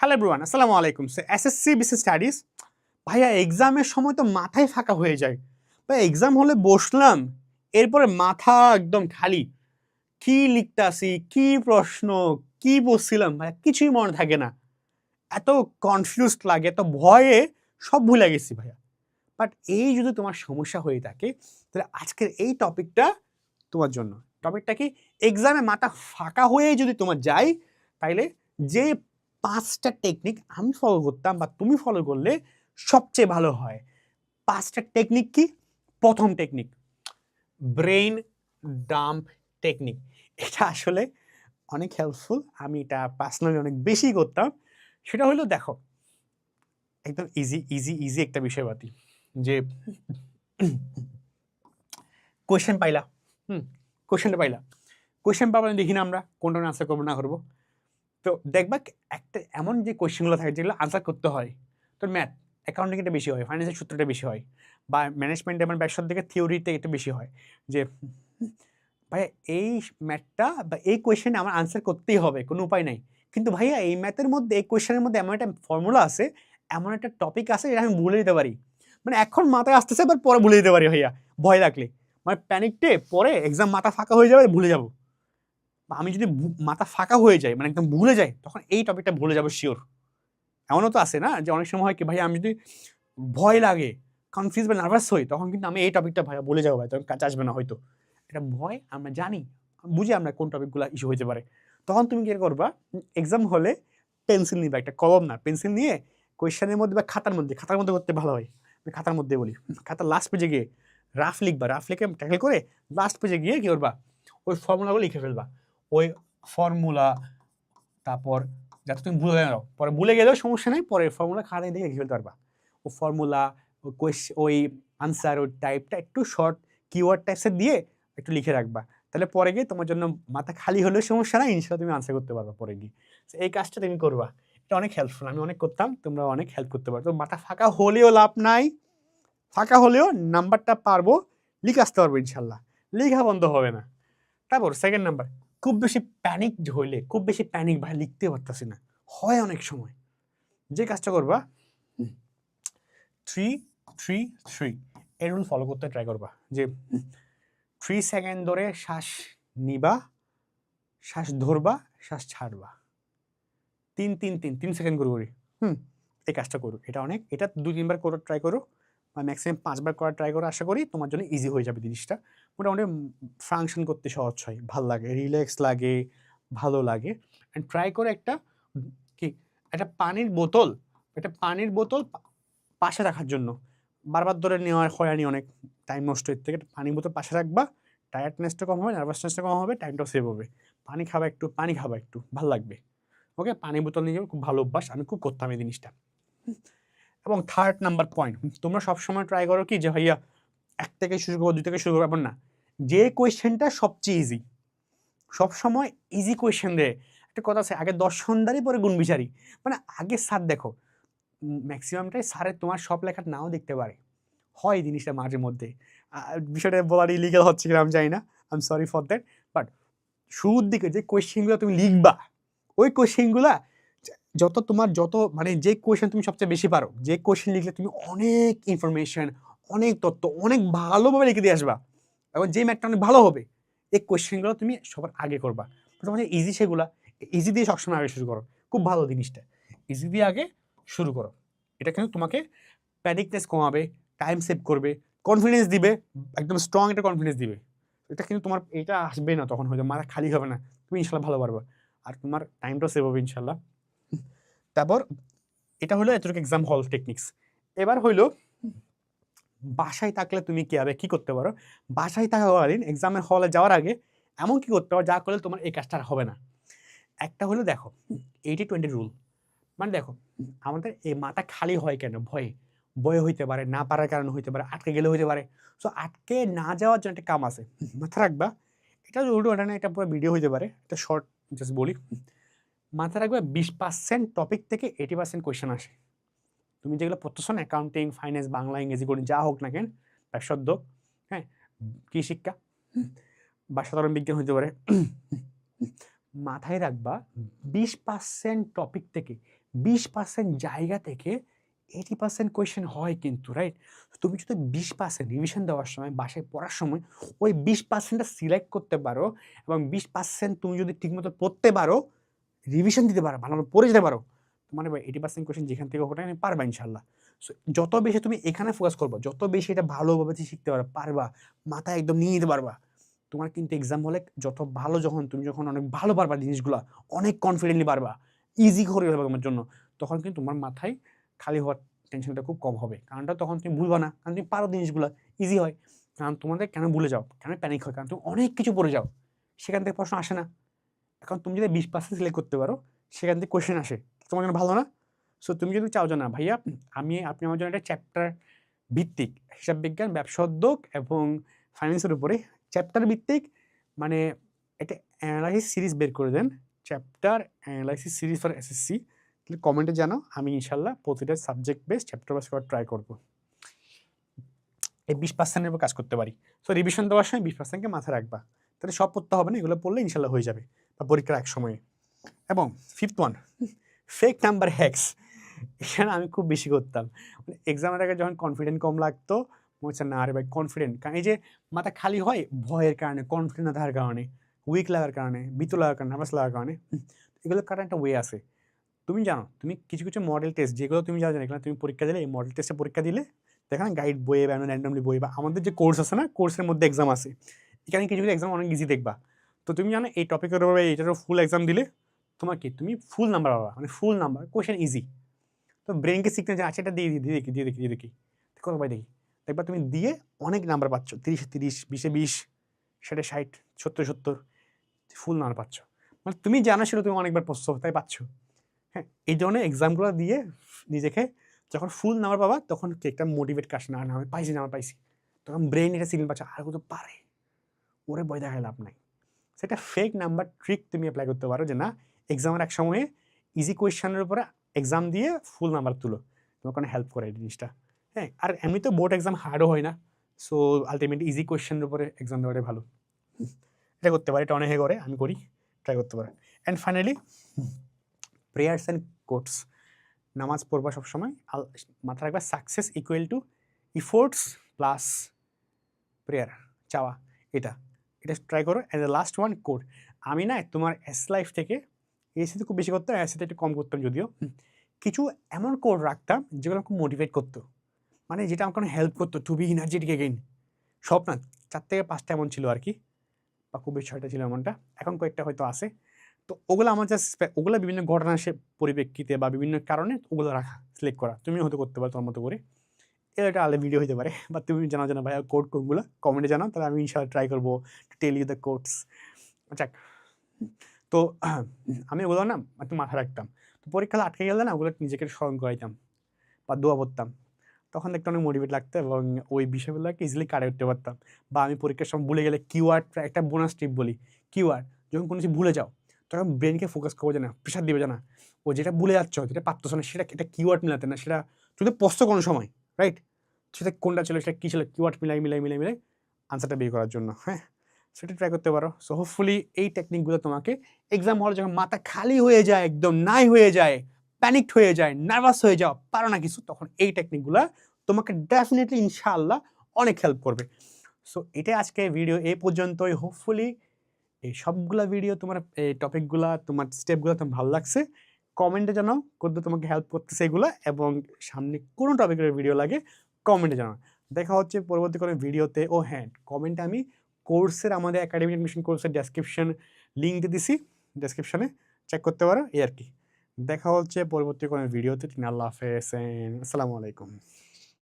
Hello everyone, আসসালামু আলাইকুম। SSC BCS studies ভাইয়া এক্সামের সময় তো মাথায় ফাঁকা হয়ে যায়। ভাই এক্সাম হলে বসলাম, এরপরে মাথা একদম খালি। কি লিখতে আসি, কি প্রশ্ন, কি বলছিলাম ভাইয়া কিছুই মনে থাকে না। এত কনফিউজড লাগে, এত ভয়ে সব ভুলে গেছি ভাইয়া। বাট এই যদি তোমার সমস্যা হয়ে থাকে তাহলে আজকের এই টপিকটা তোমার জন্য। টপিকটা কি? এক্সামে মাথা ফাঁকা হয়ে যদি তোমার যায় তাইলে যে ৫টা টেকনিক আমি ফলো করতাম বা তুমি ফলো করলে সবচেয়ে ভালো হয়। ৫টা টেকনিক কি? প্রথম টেকনিক ব্রেইন ডাম্প টেকনিক। এটা আসলে অনেক হেল্পফুল। আমি এটা পার্সোনালি অনেক বেশি করতাম। সেটা হলো দেখো, একদম ইজি ইজি ইজি একটা বিষয়পাতি যে কোয়েশ্চেন পাইলা, কোয়েশ্চেনটা পাইলা, কোয়েশ্চেন পাবো দেখি না আমরা কোনটা আনসার করবো না করবো। তো দেখবা একটা এমন যে কোয়েশ্চেনগুলো থাকে যেগুলো আনসার করতে হয়। তোর ম্যাথ, অ্যাকাউন্টিংটা বেশি হয়, ফাইন্যান্সের সূত্রটা বেশি হয়, বা ম্যানেজমেন্ট এবং ব্যবসার দিকে থিওরিতে এটা বেশি হয় যে ভাইয়া এই ম্যাথটা বা এই কোয়েশ্চেনে আমার আনসার করতেই হবে, কোনো উপায় নাই। কিন্তু ভাইয়া এই ম্যাথের মধ্যে এই কোয়েশ্চেনের মধ্যে এমন একটা ফর্মুলা আছে, এমন একটা টপিক আছে যেটা আমি ভুলে দিতে পারি। মানে এখন মাথায় আসতেছে বাট পরে ভুলে দিতে পারি ভাইয়া, ভয় লাগলে। মানে প্যানিকটে পরে এক্সাম মাথা ফাঁকা হয়ে যাবে, ভুলে যাবো। বা আমি যদি মাথা ফাঁকা হয়ে যায়, মানে একদম ভুলে যাই, তখন এই টপিকটা ভুলে যাবো শিওর। এমনও তো আছে না যে অনেক সময় হয় কি ভাই, আমি যদি ভয় লাগে, কনফিউজ বা নার্ভাস হই, তখন কিন্তু আমি এই টপিকটা ভাইয়া বলে যাবো ভাই, তখন কাজ আসবে না হয়তো। এটা ভয়, আমরা জানি, বুঝি আমরা কোন টপিকগুলো ইস্যু হতে পারে। তখন তুমি কি করবা, এক্সাম হলে পেন্সিল নিবা, একটা কলম না পেন্সিল নিয়ে কোয়েশ্চেনের মধ্যে বা খাতার মধ্যে করতে ভালো হয়। আমি খাতার মধ্যে বলি, খাতার লাস্ট পেজে গিয়ে রাফ লিখবা, রাফ লিখে ট্যাকল করে লাস্ট পেজে গিয়ে কি করবা, ওই ফর্মুলাগুলো লিখে ফেলবা। ওই ফর্মুলা, তারপর যাতে তুমি ভুলে না যাও, পরে ভুলে গেলেও সমস্যা নেই, পরে ফর্মুলা খাতায় দেখে লিখে ফেলতে পারবা। ও ফর্মুলা, ওই আনসার, ওই টাইপটা একটু শর্ট কিওয়ার্ড টাইপসের দিয়ে একটু লিখে রাখবা। তাহলে পরে গিয়ে তোমার জন্য মাথা খালি হলেও সমস্যা নাই, ইনশাল্লাহ তুমি আনসার করতে পারবা পরে গিয়ে। এই কাজটা তুমি করবা, এটা অনেক হেল্পফুল। আমি অনেক করতাম, তোমরা অনেক হেল্প করতে পারো। তো মাথা ফাঁকা হলেও লাভ নাই, ফাঁকা হলেও নাম্বারটা পারবো, লিখে আসতে পারবো ইনশাল্লাহ, লেখা বন্ধ হবে না। তারপর সেকেন্ড নাম্বার, খুব বেশি প্যানিক হইলে, খুব বেশি প্যানিক ভাই লিখতে পারতাছি না, হয় অনেক সময়, যে কাজটা করবা 3-3-3 এই রুল ফলো করতে ট্রাই করবা। যে 3 সেকেন্ড ধরে শ্বাস নিবা, শ্বাস ধরবা, শ্বাস ছাড়বা, 3-3-3 সেকেন্ড করে এই কাজটা করো। এটা অনেক, এটা 2-3 বার করে ট্রাই করো, বা ম্যাক্সিমাম 5 বার করা ট্রাই করো। আশা করি তোমার জন্য ইজি হয়ে যাবে জিনিসটা। মোটামুটি ফাংশন করতে সহজ হয়, ভাল লাগে, রিল্যাক্স লাগে, ভালো লাগে। অ্যান্ড ট্রাই করে একটা কি, একটা পানির বোতল, পাশে রাখার জন্য। বারবার ধরে নেওয়া হয়নি, অনেক টাইম নষ্ট এর থেকে। পানির বোতল পাশে রাখবা, টায়ার্ডনেসটা কম হবে, নার্ভাসনেসটা কম হবে, টাইমটাও সেভ হবে। পানি খাবা একটু, ভাল লাগবে। ওকে, পানি বোতল নিয়ে যাবো, খুব ভালো অভ্যাস, আমি খুব করতাম এই জিনিসটা। এবং থার্ড নাম্বার পয়েন্ট, তোমরা সবসময় ট্রাই করো কি যে ভাইয়া 1 থেকে শুরু করবো, 2 থেকে শুরু করবো, এমন না। যে কোয়েশ্চেনটা সবচেয়ে ইজি, সবসময় ইজি কোয়েশ্চেন দেয়। একটা কথা আছে, আগে দর্শনদারি পরে গুণ বিচারি। মানে আগে স্যার দেখো, ম্যাক্সিমামটাই স্যারের তোমার সব লেখা নাও দেখতে পারে, হয় জিনিসটা মাঝে মধ্যে। বিষয়টা বলার ইলিগাল হচ্ছে কিনা আমি জানি না, I am sorry for that. But শুরুর দিকে যে কোয়েশ্চেনগুলো তুমি লিখবা, ওই কোয়েশ্চেনগুলা যত মানে যে কোয়েশ্চেন তুমি সবচেয়ে বেশি পারো, যে কোয়েশ্চেন লিখলে তুমি অনেক ইনফরমেশন, অনেক তথ্য অনেক ভালোভাবে লিখে দিয়ে আসবা, এবং যে ম্যাথটা অনেক ভালো হবে, এই কোয়েশ্চেনগুলো তুমি সবার আগে করবা। তোমার ইজি সেগুলা, ইজি দিয়ে সবসময় আগে শুরু করো, খুব ভালো জিনিসটা, ইজি দিয়ে আগে শুরু করো। এটা কিন্তু তোমাকে প্যানিকনেস কমাবে, টাইম সেভ করবে, কনফিডেন্স দিবে, একদম স্ট্রং একটা কনফিডেন্স দিবে। এটা কিন্তু তোমার এটা আসবে না, তখন হয়তো মাথা খালি হবে না, তুমি ইনশাল্লাহ ভালো পারবে, আর তোমার টাইমটাও সেভ হবে ইনশাল্লাহ। তারপর এটা হলো এতটুকু এক্সাম হল টেকনিক্স। এবার হইলো বাসায় থাকলে তুমি কি করতে পারো। বাসায় থাকাকালীন এক্সামের হলে যাওয়ার আগে এমন কি করতে পারো যা করলে তোমার এই কাজটা আর হবে না। একটা হলো দেখো 80-20 রুল। মানে দেখো, আমাদের এই মাথা খালি হয় কেন? ভয়ে হইতে পারে, না পারার কারণে হইতে পারে, আটকে গেলে হইতে পারে। সো আটকে না যাওয়ার জন্য একটা কাম আছে, মাথা রাখবা। এটা উল্টো এটা না, এটা পুরো ভিডিও হইতে পারে, এটা শর্ট জাস্ট বলি। মাথা রাখবা 20% টপিক থেকে 80% কোয়েশ্চেন আসে। তুমি যেগুলো পড়তেছো না, অ্যাকাউন্টিং, ফাইন্যান্স, বাংলা, ইংরেজি, গণিত, যা হোক না কেন, ব্যবসাদ্য, হ্যাঁ, কি শিক্ষা বা সাধারণ বিজ্ঞান হইতে পারে, মাথায় রাখবা 20% টপিক থেকে 20% জায়গা থেকে 80% কোয়েশ্চেন হয় কিন্তু, রাইট? তুমি যদি 20% রিভিশন দেওয়ার সময়, বাসায় পড়ার সময় ওই 20%টা সিলেক্ট করতে পারো এবং 20% তুমি যদি ঠিকমতো পড়তে পারো, রিভিশন দিতে পারো, ভালো পড়ে যেতে পারো, তোমার 80% কোয়েশ্চেন যেখান থেকে ওটা আমি পারবা ইনশাল্লাহ। সো যত বেশি তুমি এখানে ফোকাস করবো, যত বেশি এটা ভালোভাবে শিখতে পারবা, মাথায় একদম নিয়ে নিতে পারবা, তোমার কিন্তু এক্সাম হলে যত ভালো, তুমি যখন অনেক ভালো পারবা জিনিসগুলো, অনেক কনফিডেন্টলি পারবা, ইজি করে যাবে তোমার জন্য, তখন কিন্তু তোমার মাথায় খালি হওয়ার টেনশনটা খুব কম হবে। কারণটা তখন তুমি ভুলবা না, কারণ তুমি পারো জিনিসগুলো, ইজি হয়। কারণ তোমাদের কেন ভুলে যাও, কেন প্যানিক হয়, কারণ তুমি অনেক কিছু পড়ে যাও, সেখান থেকে প্রশ্ন আসে না। এখন তুমি যদি 20% সিলেক্ট করতে পারো, সেখান থেকে কোয়েশ্চেন আসে, তোমার জন্য ভালো না? সো তুমি যদি চাও যে না ভাইয়া আপনি আমার জন্য একটা চ্যাপ্টার ভিত্তিক হিসাব বিজ্ঞান, ব্যবসা উদ্যোগ এবং ফাইন্যান্সের উপরে চ্যাপ্টার ভিত্তিক মানে একটা অ্যানালাইসিস সিরিজ বের করে দেন, chapter analysis series for SSC, তাহলে কমেন্টে জানাও, আমি ইনশাল্লাহ প্রতিটা সাবজেক্ট বেস চ্যাপ্টার বেস করার ট্রাই করবো। এই 20%-এর উপর কাজ করতে পারি। সো রিভিশন দেওয়ার সময় 20%কে মাথায় রাখবা, তাহলে সব পড়তে হবে না, এগুলো পড়লে ইনশাল্লাহ হয়ে যাবে বা পরীক্ষার এক সময়ে। এবং 5th one, fake number hacks. এখানে আমি খুব বেশি করতাম, মানে এক্সামের আগে যখন কনফিডেন্ট কম লাগতো, মনে হচ্ছে না আরে ভাই কনফিডেন্ট, কারণ এই যে মাথা খালি হয় ভয়ের কারণে, কনফিডেন্ট না থাকার কারণে, উইক লাগার কারণে, ভীতু লাগার কারণে, নার্ভাস লাগার কারণে, এগুলোর কারণে একটা ওয়ে আছে। তুমি জানো, তুমি কিছু কিছু মডেল টেস্ট যেগুলো তুমি জানো, এখানে তুমি পরীক্ষা দিলে, এই মডেল টেস্টে পরীক্ষা দিলে দেখো না, গাইড বইয়ে বা র্যান্ডমলি বই বা আমাদের যে কোর্স আছে না, কোর্সের মধ্যে এক্সাম আছে, এখানে কিছু কিছু এক্সাম অনেক ইজি দেখবা। তো তুমি জানো এই টপিকের উপরে এইটারও ফুল এক্সাম দিলে তোমার কি, তুমি ফুল নাম্বার পাবা, মানে ফুল নাম্বার, কোয়েশ্চেন ইজি। তো ব্রেনকে শিখতে যে আচ্ছা এটা দিয়ে দিই, দিয়ে দেখি কত ভাই দেখি, দেখবা তুমি দিয়ে অনেক নাম্বার পাচ্ছ, 30-এ 30, 20-এ 20, 60-এ 60, 70-এ 70, ফুল নাম্বার পাচ্ছ, মানে তুমি জানো সেটা তুমি অনেকবার পড়ছো তাই পাচ্ছ। হ্যাঁ, এই ধরনের এক্সামগুলো দিয়ে নিজেকে যখন ফুল নাম্বার পাবা, তখন একটা মোটিভেট কাজ, না না আমি পাইছি, না আমি পাইছি, তখন ব্রেন এটা সিগন্যাল পাচ্ছে আর কত পারে, ওরে ভয় দেখায় লাভ নাই। সেটা ফেক নাম্বার ট্রিক তুমি অ্যাপ্লাই করতে পারো, যে না এক্সামের এক সময়ে ইজি কোয়েশ্চেনের উপরে এক্সাম দিয়ে ফুল নাম্বার তুলো, তোমার কোনো হেল্প করে এই জিনিসটা। হ্যাঁ, আর এমনি তো বোর্ড এক্সাম হার্ডও হয় না, সো আলটিমেটলি ইজি কোয়েশ্চেনের উপরে এক্সাম দেওয়াটাই ভালো। এটা করতে পারি, এটা অনেকে করে, আমি করি, ট্রাই করতে পারো। And finally prayers and quotes, নামাজ পড়বা সবসময়, মাথা রাখবা success equal to efforts plus prayer, চাওয়া, এটা এটা ট্রাই করো। And the last one code, আমি না তোমার লাইফ থেকে এসিতে খুব বেশি করতাম, এসিতে একটু কম করতাম যদিও, কিছু এমন কোড রাখতাম যেগুলো খুব মোটিভেট করতো, মানে যেটা আমাকে হেল্প করতো টু বি এনার্জেটিক এগেইন। সব না 4 থেকে 5টা এমন ছিল আর কি, বা খুব বেশি 6টা ছিল এমনটা, এখন কয়েকটা হয়তো আছে। তো ওগুলো আমার জাস্ট ওগুলো বিভিন্ন ঘটনার পরিপ্রেক্ষিতে বা বিভিন্ন কারণে ওগুলো রাখা, সিলেক্ট করা, তুমিও হয়তো করতে পারো তোমার মতো করে। এটা আলাদা ভিডিও হতে পারে, বা তুমি জানো জানো ভাইয়া কোড কোনগুলো, কমেন্টে জানাও, তাহলে আমি ইনশাল্লাহ ট্রাই করবো to tell you the codes. যাক, তো আমি ওগুলো না একটু মাথায় রাখতাম, তো পরীক্ষা আটকে গেলে না ওগুলো নিজেকে স্মরণ করাইতাম বা দোয়া পড়তাম, তখন দেখতে অনেক মোটিভেট লাগতো এবং ওই বিষয়গুলোকে ইজিলি কাটিয়ে উঠতে পারতাম। বা আমি পরীক্ষার সময় ভুলে গেলে কিওয়ার্ড, একটা বোনাস টিপ বলি, কিওয়ার্ড যখন কোনো কিছু ভুলে যাও, তখন ব্রেনকে ফোকাস করবো, যে না প্রেশার দিবে, না ও যেটা ভুলে যাচ্ছ, যেটা পারতো না, সেটা এটা কিওয়ার্ড মিলাতে না, সেটা যদি পড়ছো কোনো সময়, রাইট, সেটা কোনটা ছিল, সেটা কী ছিল, কিওয়ার্ড মিলাই আনসারটা বের করার জন্য। হ্যাঁ, সেটা ট্রাই করতে পারো। সো হোপফুলি এই টেকনিকগুলো তোমাকে এক্সাম হলে যখন মাথা খালি হয়ে যায়, একদম নাই হয়ে যায়, প্যানিকড হয়ে যায়, নার্ভাস হয়ে যাও, পারো না কিছু, তখন এই টেকনিকগুলো তোমাকে ডেফিনেটলি ইনশাআল্লাহ অনেক হেল্প করবে। সো এটাই আজকে ভিডিও, এই পর্যন্তই। হোপফুলি এই সবগুলা ভিডিও তোমার, এই টপিকগুলা, তোমার স্টেপগুলো তোমার ভালো লাগছে, কমেন্টে জানাও কত তোমাকে হেল্প করতেছে এগুলা, এবং সামনে কোনো টপিকের ভিডিও লাগে কমেন্টে জানাও। দেখা হচ্ছে পরবর্তী কোনো ভিডিওতে। ও হ্যাঁ, কমেন্টে আমি কোর্সের, আমাদের একাডেমিক অ্যাডমিশন কোর্সের ডেসক্রিপশন লিঙ্ক দিয়ে দিছি, ডেসক্রিপশনে চেক করতে পারো, এই আর কি। দেখা হচ্ছে পরবর্তী কোনো ভিডিওতে। আল্লাহ হাফেজ, আসসালামু আলাইকুম।